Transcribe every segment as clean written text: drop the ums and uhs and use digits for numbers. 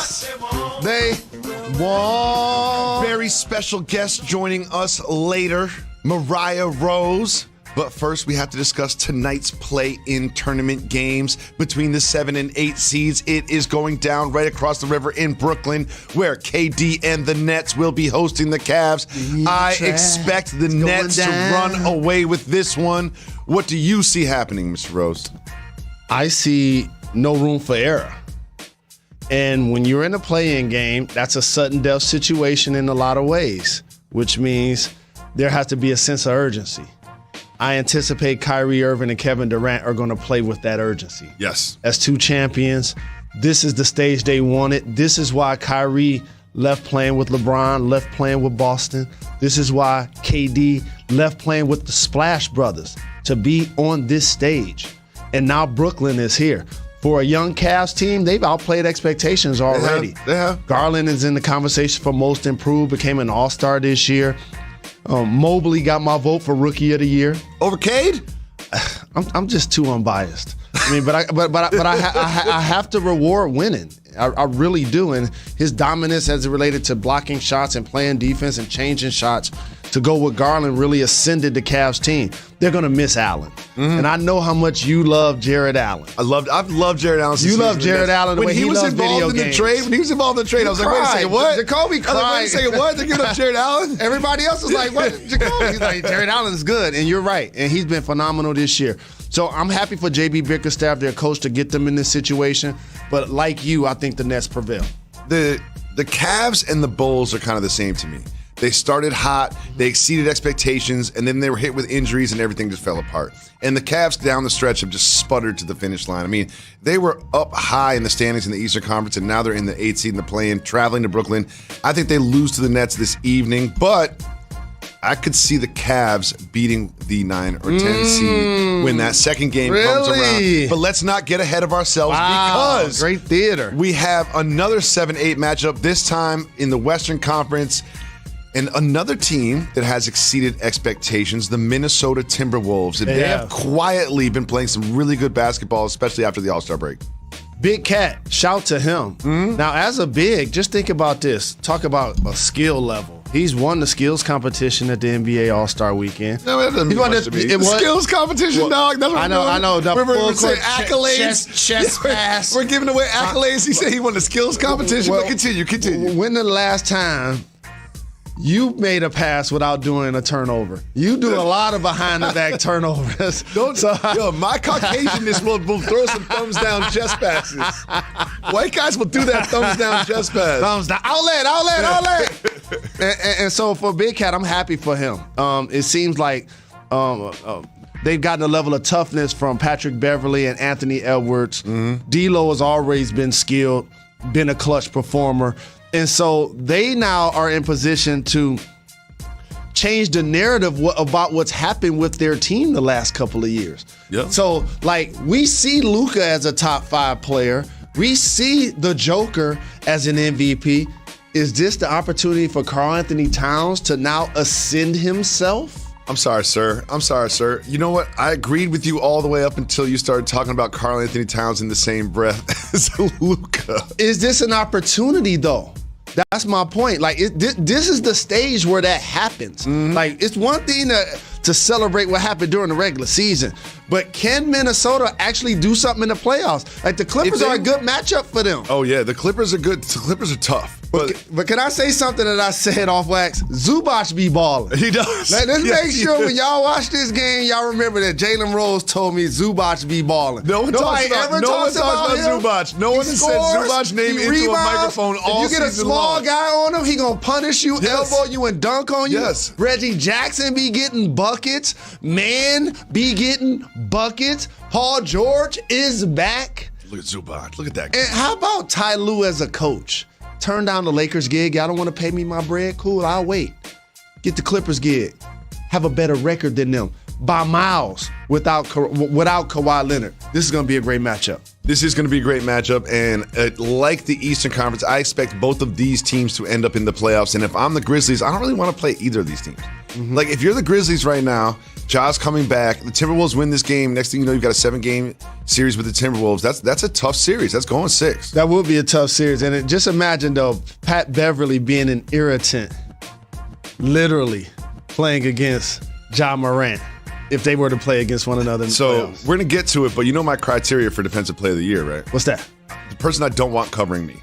Yes, they won. Very special guest joining us later, Mariah Rose. But first, we have to discuss tonight's play-in tournament games between the 7 and 8 seeds. It is going down right across the river in Brooklyn, where KD and the Nets will be hosting the Cavs. I expect the Nets to run away with this one. What do you see happening, Mr. Rose? I see no room for error. And when you're in a play-in game, that's a sudden death situation in a lot of ways, which means there has to be a sense of urgency. I anticipate Kyrie Irving and Kevin Durant are going to play with that urgency. Yes. As two champions, this is the stage they wanted. This is why Kyrie left playing with LeBron, left playing with Boston. This is why KD left playing with the Splash Brothers to be on this stage. And now Brooklyn is here. For a young Cavs team, they've outplayed expectations already. They have. Garland is in the conversation for most improved, became an all-star this year. Mobley got my vote for Rookie of the Year. Over Cade? I'm just too unbiased. I mean, but I have to reward winning. I really do. And his dominance as it related to blocking shots and playing defense and changing shots to go with Garland really ascended the Cavs team. They're going to miss Allen. Mm-hmm. And I know how much you love Jared Allen. I've loved Jared Allen since you love Jared Allen the way he loves video games. When he was involved in the trade, I was like, wait a second, what? Jacoby cried. Wait a second, what? They're giving up Jared Allen? Everybody else was like, what? Jacoby? He's like, Jared Allen's good. And you're right. And he's been phenomenal this year. So I'm happy for J.B. Bickerstaff, their coach, to get them in this situation. But like you, I think the Nets prevail. The Cavs and the Bulls are kind of the same to me. They started hot, they exceeded expectations, and then they were hit with injuries and everything just fell apart. And the Cavs down the stretch have just sputtered to the finish line. I mean, they were up high in the standings in the Eastern Conference, and now they're in the 8th seed in the play-in, traveling to Brooklyn. I think they lose to the Nets this evening, but I could see the Cavs beating the 9 or 10 seed when that second game comes around. But let's not get ahead of ourselves because great theater. We have another 7-8 matchup, this time in the Western Conference. And another team that has exceeded expectations, the Minnesota Timberwolves. And they have quietly been playing some really good basketball, especially after the All-Star break. Big Cat, shout to him. Mm-hmm. Now, as a big, just think about this. Talk about a skill level. He's won the skills competition at the NBA All-Star Weekend. No, it doesn't mean much to me. Skills competition, dog. That's what I know. The we're saying accolades. Chest pass. We're giving away accolades. He said he won the skills competition. But continue. When the last time you made a pass without doing a turnover? You do a lot of behind-the-back turnovers. My Caucasianness will throw some thumbs-down chest passes. White guys will do that thumbs-down chest pass. Thumbs down. Outlet. and so for Big Cat, I'm happy for him. It seems like they've gotten a level of toughness from Patrick Beverley and Anthony Edwards. Mm-hmm. D'Lo has always been skilled, been a clutch performer. And so they now are in position to change the narrative about what's happened with their team the last couple of years. Yep. So, we see Luka as a top 5 player. We see the Joker as an MVP. Is this the opportunity for Karl Anthony Towns to now ascend himself? I'm sorry, sir. You know what? I agreed with you all the way up until you started talking about Karl Anthony Towns in the same breath as Luka. Is this an opportunity, though? That's my point. This is the stage where that happens. Mm-hmm. It's one thing to celebrate what happened during the regular season, but can Minnesota actually do something in the playoffs? The Clippers are a good matchup for them. Oh, yeah. The Clippers are good. The Clippers are tough. But can I say something that I said off wax? Zubac be balling. He does. Let's make sure when y'all watch this game, y'all remember that Jalen Rose told me Zubac be balling. Nobody talks about Zubac. No one has said Zubac's name into a microphone all season long. If you get a small guy on him, he gonna punish you, elbow you, and dunk on you. Yes. Reggie Jackson be getting buckets. Man be getting buckets. Paul George is back. Look at Zubac. Look at that guy. And how about Ty Lue as a coach? Turn down the Lakers gig. Y'all don't want to pay me my bread? Cool, I'll wait. Get the Clippers gig. Have a better record than them by miles without Kawhi Leonard. This is going to be a great matchup. This is going to be a great matchup, and like the Eastern Conference, I expect both of these teams to end up in the playoffs. And if I'm the Grizzlies, I don't really want to play either of these teams. Like, if you're the Grizzlies right now, Ja's coming back, the Timberwolves win this game. Next thing you know, you've got a 7-game series with the Timberwolves. That's a tough series. That's going 6. That would be a tough series. And just imagine, though, Pat Beverly being an irritant, literally playing against Ja Morant if they were to play against one another in the So playoffs. we're going to get to it, but you know my criteria for Defensive Player of the Year, right? What's that? The person I don't want covering me.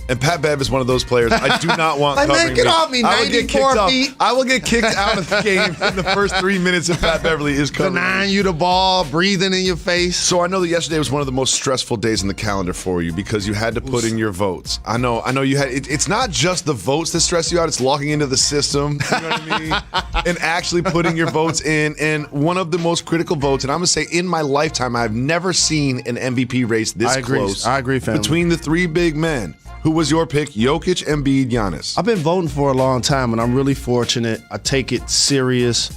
And Pat Bev is one of those players I do not want Like, covering man, get me. off me, I will get 94 kicked feet. I will get kicked out of the game in the first 3 minutes if Pat Beverly is covering me. Denying you the ball, breathing in your face. So I know that yesterday was one of the most stressful days in the calendar for you because you had to put in your votes. I know you had. It's not just the votes that stress you out; it's logging into the system. You know what I mean? And actually putting your votes in. And one of the most critical votes, and I'm gonna say, in my lifetime, I've never seen an MVP race this close. I agree, family. Between the 3 big men. Who was your pick? Jokic, Embiid, Giannis. I've been voting for a long time, and I'm really fortunate. I take it serious.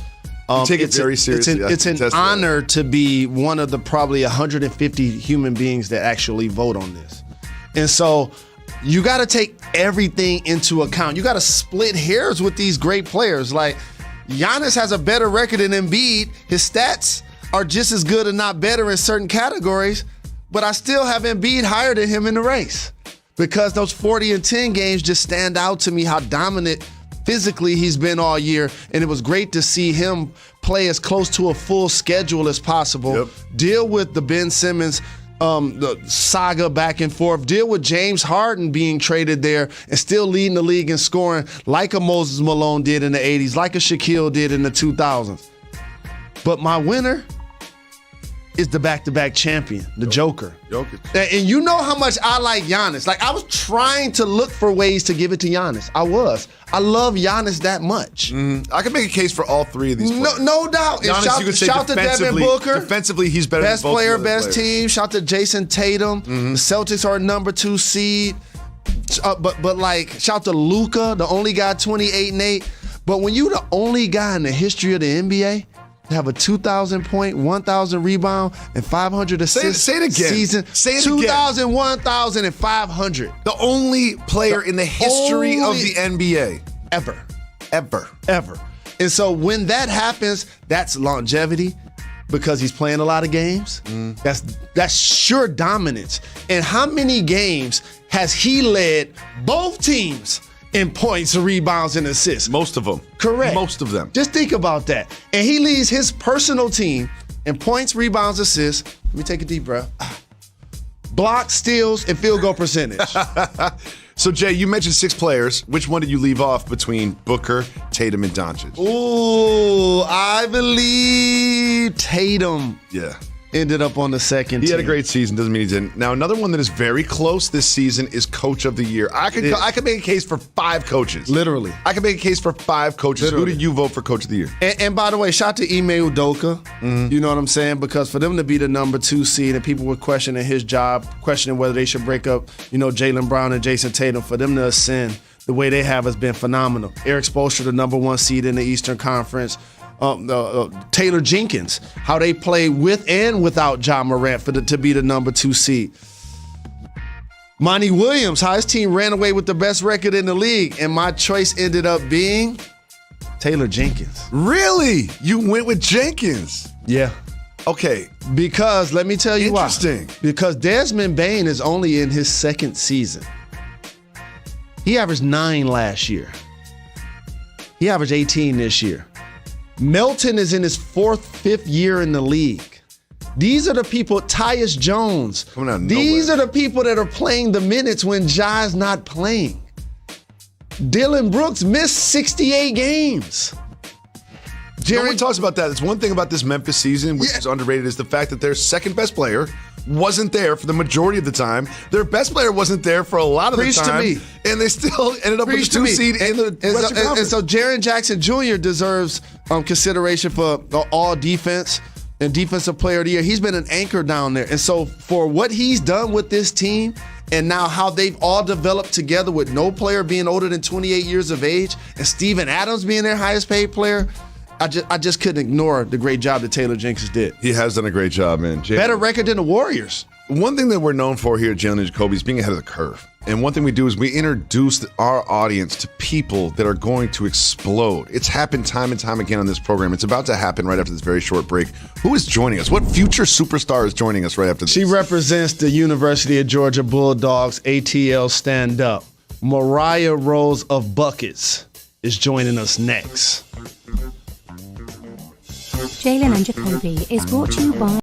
Take it very seriously. It's an honor to be one of the probably 150 human beings that actually vote on this. And so you got to take everything into account. You got to split hairs with these great players. Like, Giannis has a better record than Embiid. His stats are just as good, and not better in certain categories, but I still have Embiid higher than him in the race. Because those 40 and 10 games just stand out to me, how dominant physically he's been all year. And it was great to see him play as close to a full schedule as possible. Yep. Deal with the Ben Simmons the saga back and forth. Deal with James Harden being traded there and still leading the league in scoring like a Moses Malone did in the 80s, like a Shaquille did in the 2000s. But my winner is the back-to-back champion, the Joker. Jokic. And you know how much I like Giannis. Like, I was trying to look for ways to give it to Giannis. I love Giannis that much. I can make a case for all 3 of these players. No doubt. Giannis, you could say shout to Devin Booker. Defensively, he's better best than both player, of the other best players. team. Shout to Jason Tatum. The Celtics are number 2 seed. But like, shout to Luka, the only guy 28-8. But when you the only guy in the history of the NBA to have a 2,000-point, 1,000 rebound, and 500 assists say it again. season, Say it 2,000, 1,000, and 500 The only player in the history of the NBA. ever. Ever. And so when that happens, that's longevity because he's playing a lot of games. That's sure dominance. And how many games has he led both teams in points, rebounds, and assists? Most of them. Correct. Most of them. Just think about that. And he leads his personal team in points, rebounds, assists. Let me take a deep breath. Blocks, steals, and field goal percentage. So, Jay, you mentioned 6 players. Which one did you leave off between Booker, Tatum, and Doncic? Ooh, I believe Tatum Yeah. ended up on the second He team. had a great season. Doesn't mean he didn't. Now, another one that is very close this season is Coach of the Year. I could make a case for 5 coaches. Literally. I could make a case for 5 coaches. Literally. Who did you vote for Coach of the Year? And by the way, shout to Ime Udoka. You know what I'm saying? Because for them to be the number 2 seed and people were questioning his job, questioning whether they should break up, Jaylen Brown and Jason Tatum, for them to ascend the way they have has been phenomenal. Eric Spoelstra, the number 1 seed in the Eastern Conference. Taylor Jenkins, how they play with and without Ja Morant to be the number 2 seed. Monty Williams, how his team ran away with the best record in the league. And my choice ended up being Taylor Jenkins. Really? You went with Jenkins? Yeah. Okay. Because, let me tell you why. Interesting. Because Desmond Bane is only in his 2nd season. He averaged 9 last year. He averaged 18 this year. Melton is in his 4th, 5th year in the league. These are the people, Tyus Jones. Coming out of These nowhere. are the people that are playing the minutes when Ja's not playing. Dylan Brooks missed 68 games. No one talks about that. It's one thing about this Memphis season, which is underrated, is the fact that their 2nd best player wasn't there for the majority of the time. Their best player wasn't there for a lot of Preach the to time. me. And they still ended up with the 2 seed in the Western Conference. And so Jaren Jackson Jr. deserves consideration for all defense and defensive player of the year. He's been an anchor down there. And so for what he's done with this team and now how they've all developed together with no player being older than 28 years of age and Steven Adams being their highest paid player, I just couldn't ignore the great job that Taylor Jenkins did. He has done a great job, man. Better record than the Warriors. One thing that we're known for here at Jalen and Jacoby is being ahead of the curve. And one thing we do is we introduce our audience to people that are going to explode. It's happened time and time again on this program. It's about to happen right after this very short break. Who is joining us? What future superstar is joining us right after this? She represents the University of Georgia Bulldogs ATL stand-up. Mariah Rose of Buckets is joining us next. Jalen and Jacoby is brought to you by